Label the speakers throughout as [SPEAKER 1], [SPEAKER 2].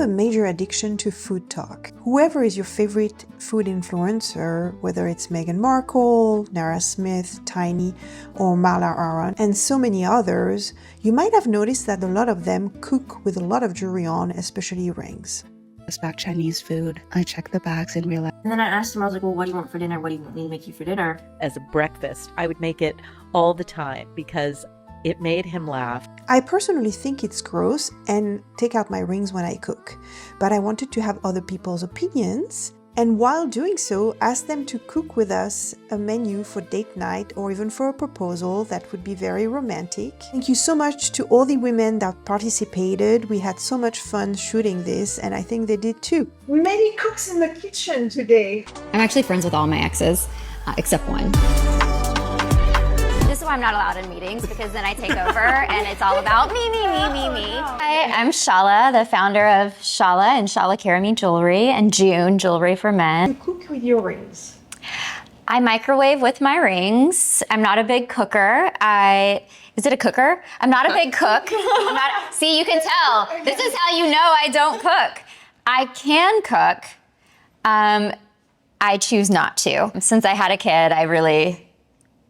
[SPEAKER 1] a major addiction to food talk. Whoever is your favorite food influencer, whether it's Meghan Markle, Nara Smith, Tiny, or Marla Aron, and so many others, you might have noticed that a lot of them cook with a lot of jewelry on, especially rings.
[SPEAKER 2] It's back Chinese food. I check the bags and realize.
[SPEAKER 3] And then I asked him, I was like, well, what do you want for dinner? What do you want me to make you for dinner?
[SPEAKER 4] As a breakfast, I would make it all the time because it made him laugh.
[SPEAKER 1] I personally think it's gross and take out my rings when I cook, but I wanted to have other people's opinions, and while doing so, ask them to cook with us a menu for date night or even for a proposal that would be very romantic. Thank you so much to all the women that participated. We had so much fun shooting this, and I think they did too.
[SPEAKER 5] We many cooks in the kitchen today.
[SPEAKER 6] I'm actually friends with all my exes, except one.
[SPEAKER 7] This is why I'm not allowed in meetings, because then I take over and it's all about me. Hi, I'm Shala, the founder of Shala and Shala Karami Jewelry and June Jewelry for Men.
[SPEAKER 5] You cook with your rings.
[SPEAKER 7] I microwave with my rings. I'm not a big cooker. Is it a cooker? I'm not a big cook. See, you can tell. This is how you know I don't cook. I can cook. I choose not to. Since I had a kid, I really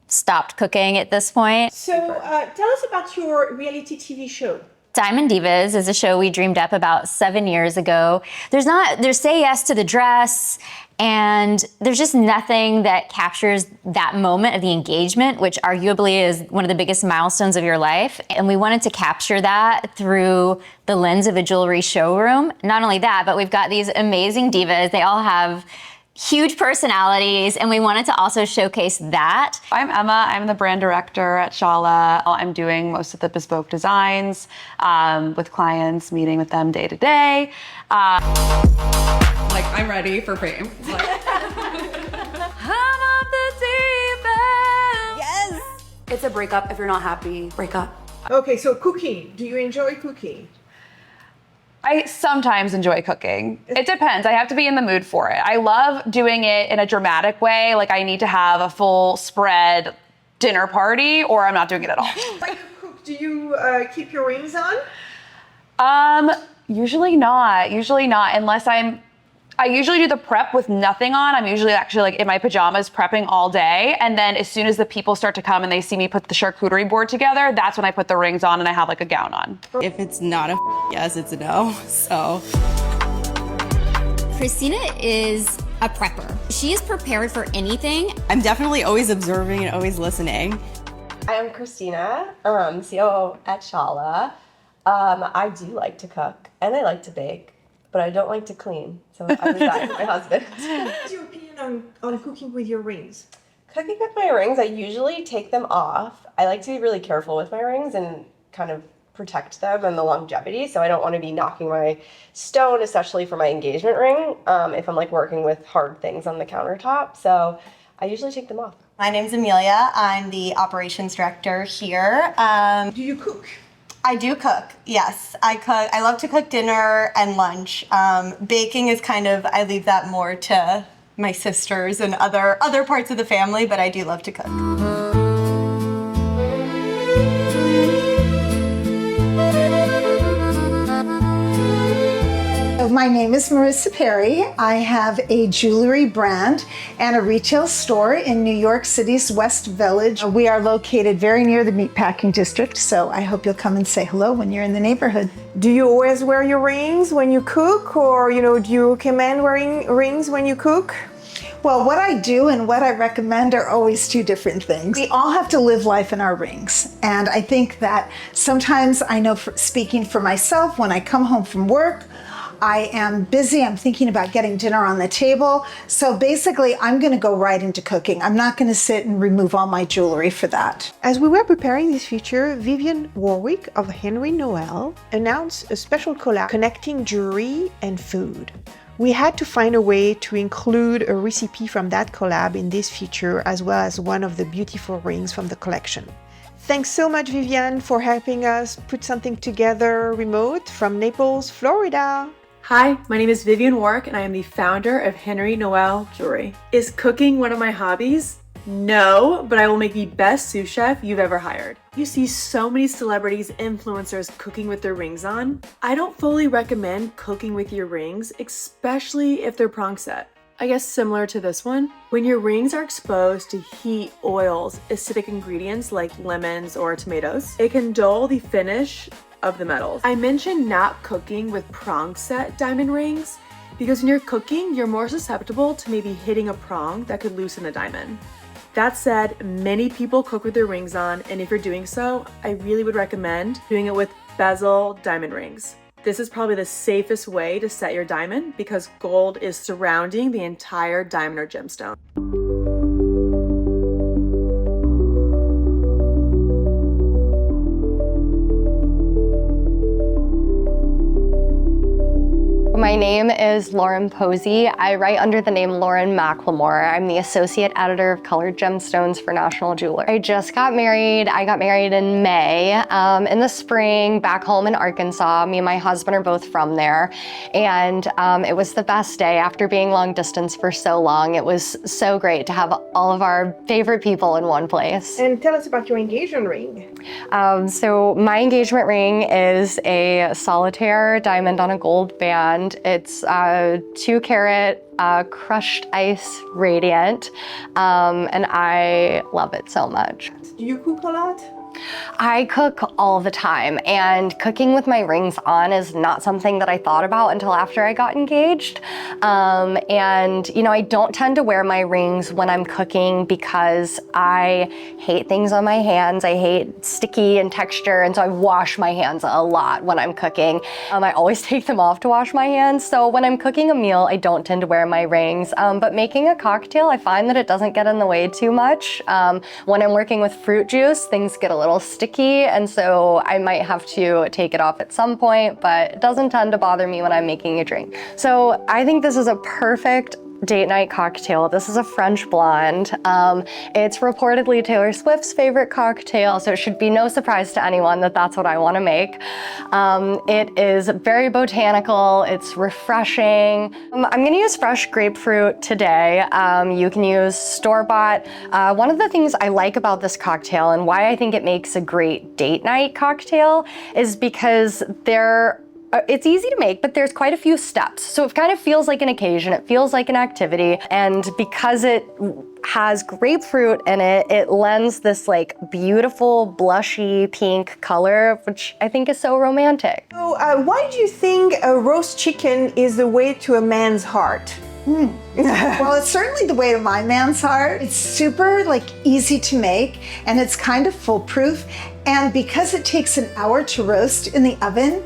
[SPEAKER 7] stopped cooking at this point.
[SPEAKER 5] So tell us about your reality TV show.
[SPEAKER 7] Diamond Divas is a show we dreamed up about 7 years ago. There's say yes to the dress, and there's just nothing that captures that moment of the engagement, which arguably is one of the biggest milestones of your life. And we wanted to capture that through the lens of a jewelry showroom. Not only that, but we've got these amazing divas. They all have huge personalities, and we wanted to also showcase that.
[SPEAKER 8] I'm Emma. I'm the brand director at Shala. I'm doing most of the bespoke designs with clients, meeting with them day to day.
[SPEAKER 9] I'm ready for fame.
[SPEAKER 8] I'm up the deep end.
[SPEAKER 9] Yes!
[SPEAKER 8] It's a breakup. If you're not happy, break up.
[SPEAKER 5] Okay, so cooking. Do you enjoy cooking?
[SPEAKER 8] I sometimes enjoy cooking. It depends. I have to be in the mood for it. I love doing it in a dramatic way. Like I need to have a full spread dinner party or I'm not doing it at all.
[SPEAKER 5] Like you cook, do you keep your rings on?
[SPEAKER 8] Usually not. Unless I usually do the prep with nothing on. I'm usually actually like in my pajamas prepping all day. And then as soon as the people start to come and they see me put the charcuterie board together, that's when I put the rings on and I have like a gown on.
[SPEAKER 9] If it's not a yes, it's a no. So.
[SPEAKER 6] Christina is a prepper. She is prepared for anything.
[SPEAKER 9] I'm definitely always observing and always listening.
[SPEAKER 10] I am Christina, COO at Shala. I do like to cook and I like to bake, but I don't like to clean, so I leave that to my husband.
[SPEAKER 5] What's your opinion on cooking with your rings?
[SPEAKER 10] Cooking with my rings, I usually take them off. I like to be really careful with my rings and kind of protect them and the longevity, so I don't want to be knocking my stone, especially for my engagement ring, if I'm like working with hard things on the countertop, so I usually take them off.
[SPEAKER 11] My name's Amelia. I'm the operations director here.
[SPEAKER 5] Do you cook?
[SPEAKER 11] I do cook, yes. I cook. I love to cook dinner and lunch. Baking is I leave that more to my sisters and other parts of the family, but I do love to cook.
[SPEAKER 12] My name is Marissa Perry. I have a jewelry brand and a retail store in New York City's West Village. We are located very near the Meatpacking District, so I hope you'll come and say hello when you're in the neighborhood.
[SPEAKER 1] Do you always wear your rings when you cook, or do you recommend wearing rings when you cook?
[SPEAKER 12] Well, what I do and what I recommend are always two different things. We all have to live life in our rings. And I think that sometimes, I know speaking for myself, when I come home from work, I am busy, I'm thinking about getting dinner on the table. So basically, I'm gonna go right into cooking. I'm not gonna sit and remove all my jewelry for that.
[SPEAKER 1] As we were preparing this feature, Vivian Warwick of Henry Noel announced a special collab connecting jewelry and food. We had to find a way to include a recipe from that collab in this feature, as well as one of the beautiful rings from the collection. Thanks so much, Vivian, for helping us put something together remote from Naples, Florida.
[SPEAKER 13] Hi, my name is Vivian Warwick and I am the founder of Henry Noel Jewelry. Is cooking one of my hobbies? No, but I will make the best sous chef you've ever hired. You see so many celebrities, influencers cooking with their rings on. I don't fully recommend cooking with your rings, especially if they're prong set. I guess similar to this one. When your rings are exposed to heat, oils, acidic ingredients like lemons or tomatoes, it can dull the finish of the metals. I mentioned not cooking with prong set diamond rings because when you're cooking, you're more susceptible to maybe hitting a prong that could loosen the diamond. That said, many people cook with their rings on, and if you're doing so, I really would recommend doing it with bezel diamond rings. This is probably the safest way to set your diamond because gold is surrounding the entire diamond or gemstone.
[SPEAKER 14] My name is Lauren Posey. I write under the name Lauren McLemore. I'm the Associate Editor of Colored Gemstones for National Jeweler. I just got married. I got married in May. In the spring, back home in Arkansas. Me and my husband are both from there. And it was the best day after being long distance for so long. It was so great to have all of our favorite people in one place.
[SPEAKER 5] And tell us about your engagement ring.
[SPEAKER 14] So my engagement ring is a solitaire diamond on a gold band. It's 2 carat crushed ice radiant, and I love it so much.
[SPEAKER 5] Do you cook a lot?
[SPEAKER 14] I cook all the time, and cooking with my rings on is not something that I thought about until after I got engaged. And you know, I don't tend to wear my rings when I'm cooking because I hate things on my hands. I hate sticky and texture, and so I wash my hands a lot when I'm cooking. I always take them off to wash my hands, so when I'm cooking a meal, I don't tend to wear my rings. But making a cocktail, I find that it doesn't get in the way too much. When I'm working with fruit juice, things get a little sticky, and so I might have to take it off at some point, but it doesn't tend to bother me when I'm making a drink. So I think this is a perfect date night cocktail. This is a French blonde. It's reportedly Taylor Swift's favorite cocktail, so it should be no surprise to anyone that that's what I want to make. It is very botanical, it's refreshing. I'm gonna use fresh grapefruit today. You can use store-bought. One of the things I like about this cocktail and why I think it makes a great date night cocktail is because it's easy to make, but there's quite a few steps. So it kind of feels like an occasion, it feels like an activity, and because it has grapefruit in it, it lends this like beautiful blushy pink color, which I think is so romantic.
[SPEAKER 5] So why do you think a roast chicken is the way to a man's heart?
[SPEAKER 12] Well, it's certainly the way to my man's heart. It's super easy to make, and it's kind of foolproof. And because it takes an hour to roast in the oven,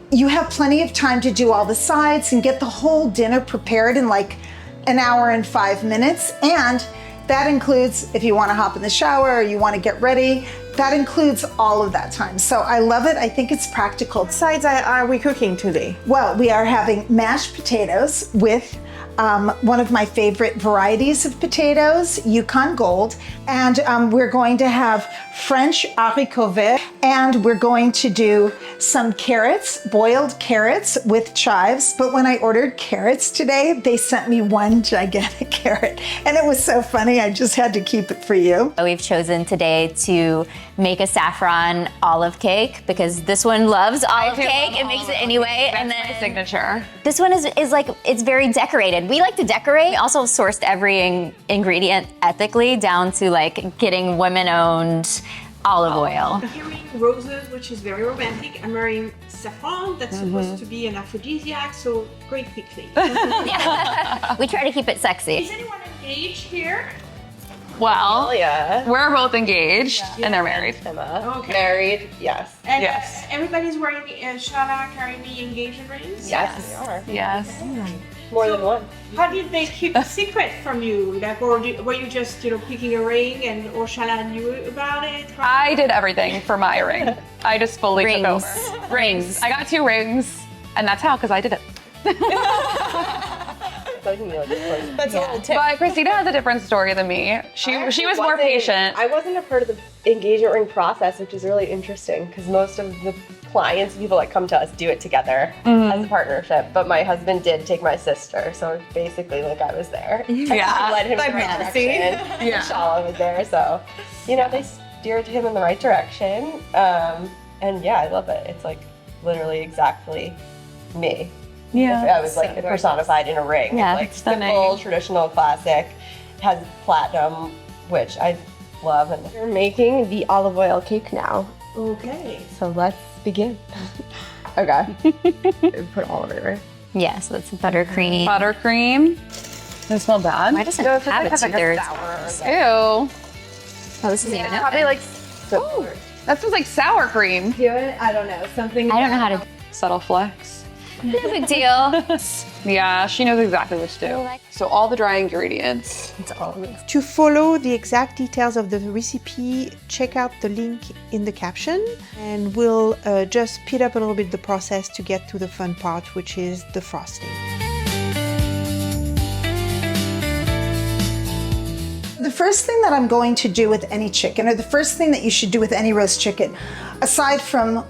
[SPEAKER 12] you have plenty of time to do all the sides and get the whole dinner prepared in an hour and 5 minutes. And that includes if you want to hop in the shower or you want to get ready, that includes all of that time. So I love it. I think it's practical.
[SPEAKER 5] What sides are we cooking today?
[SPEAKER 12] Well, we are having mashed potatoes with one of my favorite varieties of potatoes, Yukon Gold, and we're going to have French haricot vert, and we're going to do some carrots, boiled carrots with chives. But when I ordered carrots today, they sent me one gigantic carrot, and it was so funny, I just had to keep it for you.
[SPEAKER 7] We've chosen today to make a saffron olive cake because this one loves olive cake. It makes it anyway.
[SPEAKER 8] That's my signature.
[SPEAKER 7] This one is like, it's very decorated. We like to decorate. We also sourced every ingredient ethically down to getting women-owned olive oil.
[SPEAKER 5] I'm wearing roses, which is very romantic. I'm wearing saffron, that's supposed to be an aphrodisiac, so great picnic.
[SPEAKER 7] We try to keep it sexy.
[SPEAKER 5] Is anyone engaged here?
[SPEAKER 8] Well,
[SPEAKER 10] yeah.
[SPEAKER 8] We're both engaged and they're married.
[SPEAKER 5] Okay.
[SPEAKER 10] Married, yes.
[SPEAKER 5] And
[SPEAKER 8] Yes.
[SPEAKER 5] Everybody's wearing Shala Karimi engagement rings?
[SPEAKER 10] Yes, we are.
[SPEAKER 8] Yes.
[SPEAKER 10] More than one.
[SPEAKER 5] How did they keep a secret from you? Or were you just, picking a ring and Shala knew about it?
[SPEAKER 8] I did everything for my ring. I just fully took over.
[SPEAKER 7] Rings.
[SPEAKER 8] I got 2 rings, and that's how, because I did it.
[SPEAKER 10] cooking meal.
[SPEAKER 11] That's a little tip.
[SPEAKER 8] But Christina has a different story than me. She was more patient.
[SPEAKER 10] I wasn't a part of the engagement ring process, which is really interesting because most of the clients, people that come to us, do it together as a partnership. But my husband did take my sister, so basically, like I was there. I led him in the right direction.
[SPEAKER 8] Yeah.
[SPEAKER 10] Shala was there, so they steered him in the right direction. And yeah, I love it. It's like literally exactly me.
[SPEAKER 8] Yeah.
[SPEAKER 10] I was like personified in a ring.
[SPEAKER 7] Yeah,
[SPEAKER 10] It's like simple, traditional, classic. Has platinum, which I love. And we're making the olive oil cake now.
[SPEAKER 5] Okay.
[SPEAKER 10] So let's begin. Okay. Put all of it, right?
[SPEAKER 7] Yeah, so that's buttercream.
[SPEAKER 8] Buttercream. Does it smell bad?
[SPEAKER 7] Why doesn't it have it two-thirds?
[SPEAKER 8] Ew.
[SPEAKER 7] Oh, this isn't even
[SPEAKER 8] Probably like, that smells like sour cream.
[SPEAKER 11] Do it? I don't know. Something.
[SPEAKER 7] I don't know how to.
[SPEAKER 8] Subtle flex.
[SPEAKER 7] No big deal.
[SPEAKER 8] Yeah, she knows exactly what to do. So all the dry ingredients.
[SPEAKER 7] It's all.
[SPEAKER 1] To follow the exact details of the recipe, check out the link in the caption, and we'll just speed up a little bit the process to get to the fun part, which is the frosting.
[SPEAKER 12] The first thing that I'm going to do with any chicken, or the first thing that you should do with any roast chicken, aside from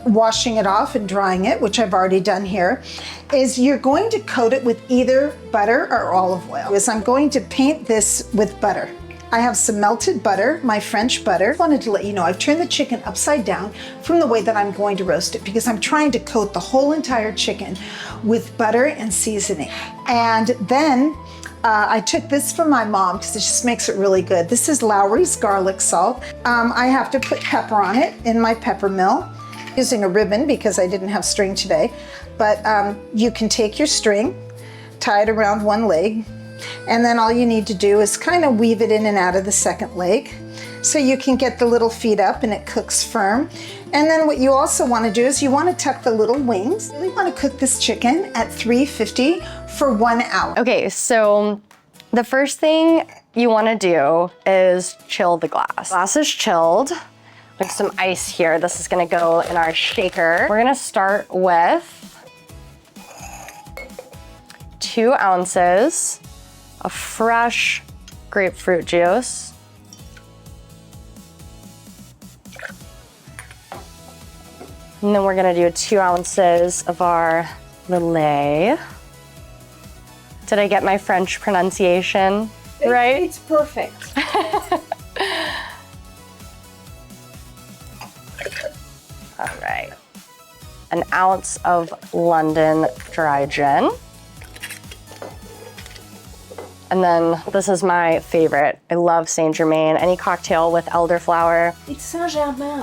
[SPEAKER 12] washing it off and drying it, which I've already done here, is you're going to coat it with either butter or olive oil. Is I'm going to paint this with butter. I have some melted butter, my French butter. I wanted to let you know I've turned the chicken upside down from the way that I'm going to roast it because I'm trying to coat the whole entire chicken with butter and seasoning. And then I took this from my mom because it just makes it really good. This is Lowry's garlic salt. I have to put pepper on it in my pepper mill using a ribbon because I didn't have string today. But you can take your string, tie it around one leg, and then all you need to do is kind of weave it in and out of the second leg so you can get the little feet up and it cooks firm. And then what you also want to do is you want to tuck the little wings. You really want to cook this chicken at 350 for 1 hour.
[SPEAKER 14] Okay, so the first thing you want to do is chill the glass. Glass is chilled. There's some ice here. This is going to go in our shaker. We're going to start with 2 ounces of fresh grapefruit juice. And then we're gonna do 2 ounces of our Lillet. Did I get my French pronunciation right?
[SPEAKER 5] It's perfect.
[SPEAKER 14] All right. 1 ounce of London dry gin. And then this is my favorite. I love Saint Germain. Any cocktail with elderflower.
[SPEAKER 5] It's Saint Germain.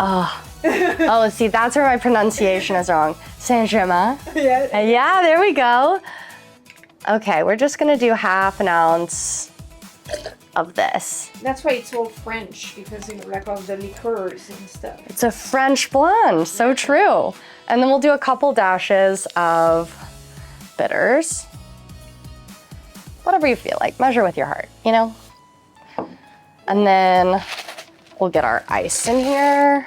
[SPEAKER 14] Oh, see, that's where my pronunciation is wrong. Saint Germain. Yeah, there we go. Okay, we're just gonna do 1/2 ounce of this.
[SPEAKER 5] That's why it's all French, because like all the liqueurs and stuff.
[SPEAKER 14] It's a French blend, so true. And then we'll do a couple dashes of bitters. Whatever you feel like, measure with your heart, you know? And then we'll get our ice in here.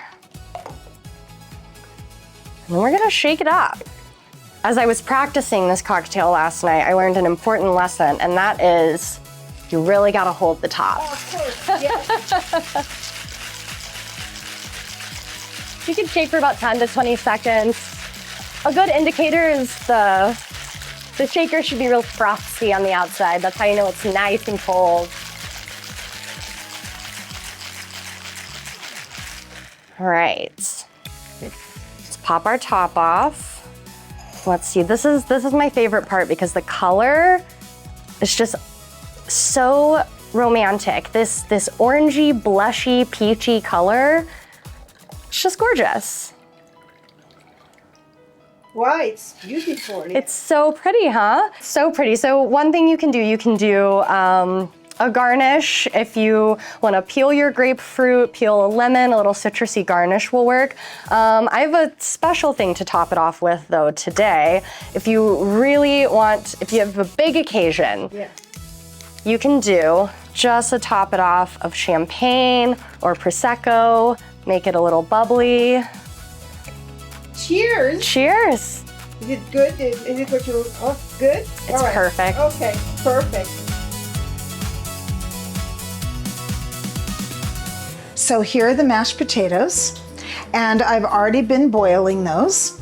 [SPEAKER 14] And then we're gonna shake it up. As I was practicing this cocktail last night, I learned an important lesson, and that is you really gotta hold the top.
[SPEAKER 5] Oh, of course, yes.
[SPEAKER 14] You can shake for about 10 to 20 seconds. A good indicator is the shaker should be real frosty on the outside. That's how you know it's nice and cold. All right, let's pop our top off. Let's see, this is my favorite part because the color is just so romantic. This orangey, blushy, peachy color, it's just gorgeous.
[SPEAKER 5] Wow, it's beautiful.
[SPEAKER 14] It's so pretty, huh? So pretty. So one thing you can do a garnish. If you want to peel your grapefruit, peel a lemon, a little citrusy garnish will work. I have a special thing to top it off with though today. If you have a big occasion, you can do just a top it off of champagne or Prosecco, make it a little bubbly.
[SPEAKER 5] Cheers.
[SPEAKER 14] Cheers.
[SPEAKER 1] Is it good? Is it what you? Oh, good.
[SPEAKER 7] It's perfect.
[SPEAKER 1] Okay, perfect.
[SPEAKER 12] So here are the mashed potatoes, and I've already been boiling those.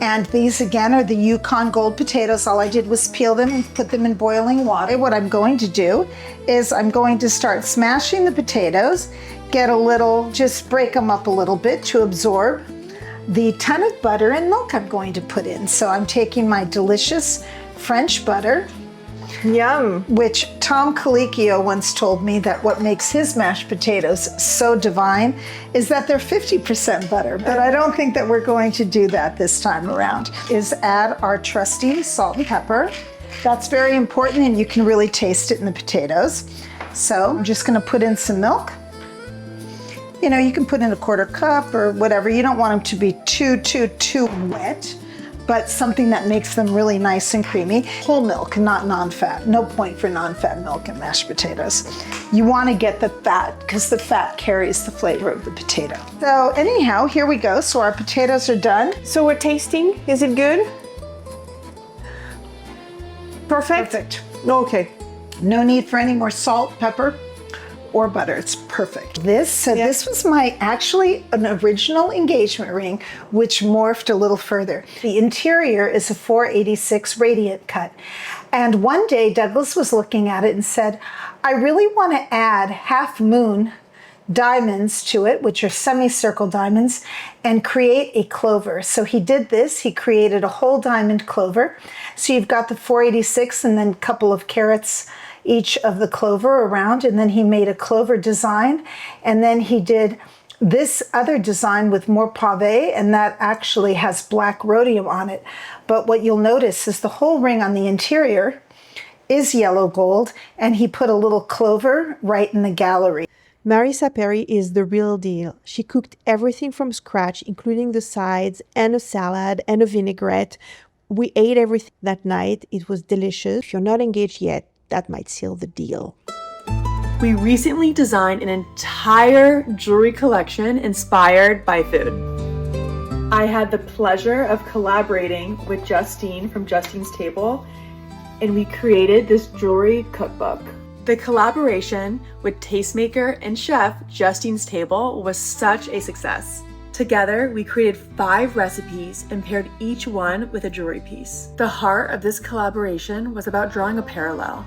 [SPEAKER 12] And these again are the Yukon Gold potatoes. All I did was peel them and put them in boiling water. What I'm going to do is I'm going to start smashing the potatoes, get a little, just break them up a little bit to absorb the ton of butter and milk I'm going to put in. So I'm taking my delicious French butter,
[SPEAKER 1] Yum.
[SPEAKER 12] which Tom Colicchio once told me that what makes his mashed potatoes so divine is that they're 50% butter, but I don't think that we're going to do that this time around. Is add our trusty salt and pepper. That's very important, and you can really taste it in the potatoes. So I'm just gonna put in some milk. You know, you can put in a 1/4 cup or whatever. You don't want them to be too wet, but something that makes them really nice and creamy. Whole milk, not non-fat. No point for non-fat milk in mashed potatoes. You want to get the fat because the fat carries the flavor of the potato. So anyhow, here we go. So our potatoes are done.
[SPEAKER 1] So we're tasting. Is it good? Perfect?
[SPEAKER 12] Perfect.
[SPEAKER 1] Okay.
[SPEAKER 12] No need for any more salt, pepper, or butter. It's perfect. This was actually an original engagement ring, which morphed a little further. The interior is a 486 radiant cut. And one day Douglas was looking at it and said, I really want to add half moon diamonds to it, which are semicircle diamonds, and create a clover. So he did this. He created a whole diamond clover. So you've got the 486 and then a couple of carats each of the clover around, and then he made a clover design, and then he did this other design with more pave, and that actually has black rhodium on it. But what you'll notice is the whole ring on the interior is yellow gold, and he put a little clover right in the gallery.
[SPEAKER 1] Marisa Perry is the real deal. She cooked everything from scratch, including the sides and a salad and a vinaigrette. We ate everything that night. It was delicious. If you're not engaged yet, that might seal the deal.
[SPEAKER 13] We recently designed an entire jewelry collection inspired by food. I had the pleasure of collaborating with Justine from Justine's Table, and we created this jewelry cookbook. The collaboration with tastemaker and chef Justine's Table was such a success. Together, we created 5 recipes and paired each one with a jewelry piece. The heart of this collaboration was about drawing a parallel.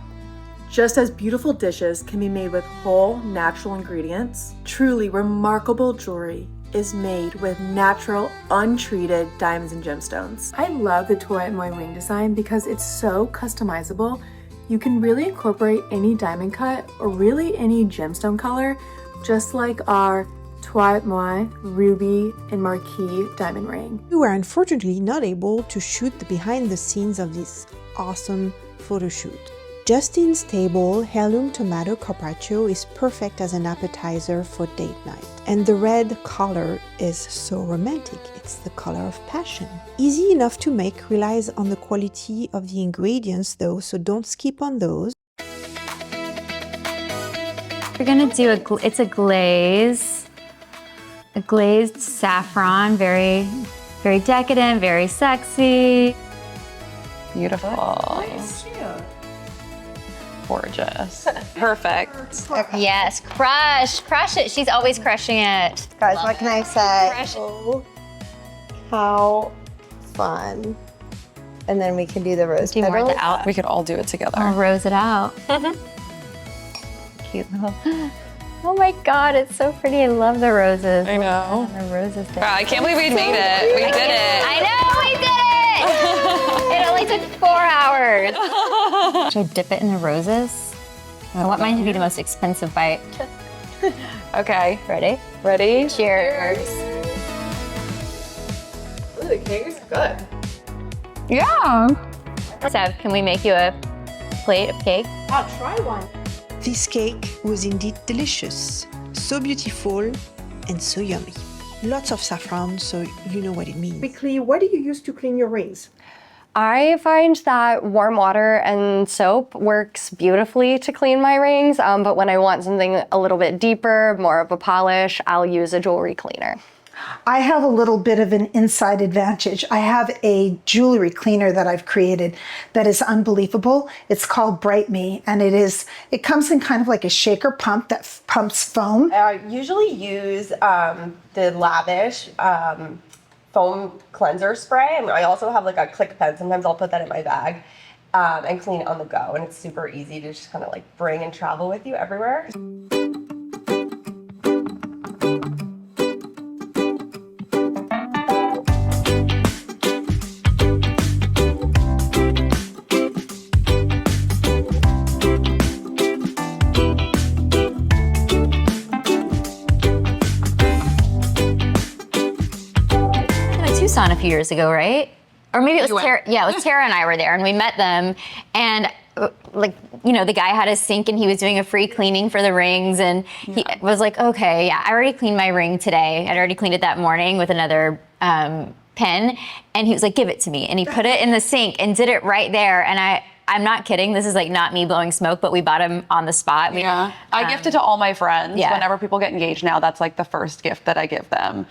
[SPEAKER 13] Just as beautiful dishes can be made with whole, natural ingredients, truly remarkable jewelry is made with natural, untreated diamonds and gemstones. I love the Toi et Moi ring design because it's so customizable. You can really incorporate any diamond cut or really any gemstone color, just like our Toi et Moi ruby and marquise diamond ring.
[SPEAKER 1] We were unfortunately not able to shoot the behind the scenes of this awesome photo shoot. Justine's Table heirloom tomato carpaccio is perfect as an appetizer for date night. And the red color is so romantic. It's the color of passion. Easy enough to make, relies on the quality of the ingredients though, so don't skip on those.
[SPEAKER 7] We're gonna do it's a glazed saffron, very, very decadent, very sexy.
[SPEAKER 8] Beautiful.
[SPEAKER 5] Nice.
[SPEAKER 8] Gorgeous. Perfect.
[SPEAKER 7] Yes, crush it. She's always crushing it.
[SPEAKER 11] Guys, what can I say?
[SPEAKER 7] Crush it.
[SPEAKER 11] Oh, how fun. And then we can do the rose
[SPEAKER 7] Do more
[SPEAKER 11] petals.
[SPEAKER 7] out.
[SPEAKER 8] We could all do it together.
[SPEAKER 7] I'll rose it out. Cute little. Oh my God, it's so pretty. I love the roses.
[SPEAKER 8] I know.
[SPEAKER 7] The roses.
[SPEAKER 8] Wow, I can't believe we made it. We did it.
[SPEAKER 7] I know, we did it. It only took 4 hours. Should I dip it in the roses? I want mine to be the most expensive bite.
[SPEAKER 8] Okay.
[SPEAKER 7] Ready?
[SPEAKER 8] Ready?
[SPEAKER 7] Cheers.
[SPEAKER 10] Ooh, the cake is good.
[SPEAKER 7] Yeah. Sev, can we make you a plate of cake?
[SPEAKER 5] I'll try one.
[SPEAKER 1] This cake was indeed delicious, so beautiful and so yummy. Lots of saffron, so you know what it means.
[SPEAKER 5] Quickly, what do you use to clean your rings?
[SPEAKER 14] I find that warm water and soap works beautifully to clean my rings, but when I want something a little bit deeper, more of a polish, I'll use a jewelry cleaner.
[SPEAKER 12] I have a little bit of an inside advantage. I have a jewelry cleaner that I've created that is unbelievable. It's called Bright Me, and it comes in kind of like a shaker pump that pumps foam.
[SPEAKER 10] I usually use the Lavish foam cleanser spray, and I also have like a click pen. Sometimes I'll put that in my bag and clean it on the go, and it's super easy to just kind of like bring and travel with you everywhere.
[SPEAKER 7] Tucson a few years ago, right? Or maybe it was Tara. Yeah, it was Tara and I were there, and we met them. And the guy had a sink, and he was doing a free cleaning for the rings, and he was like, "Okay, yeah, I already cleaned my ring today. I'd already cleaned it that morning with another pen." And he was like, "Give it to me," and he put it in the sink and did it right there. And I'm not kidding. This is like not me blowing smoke, but we bought him on the spot.
[SPEAKER 8] I gift it to all my friends.
[SPEAKER 7] Yeah.
[SPEAKER 8] Whenever people get engaged now, that's like the first gift that I give them.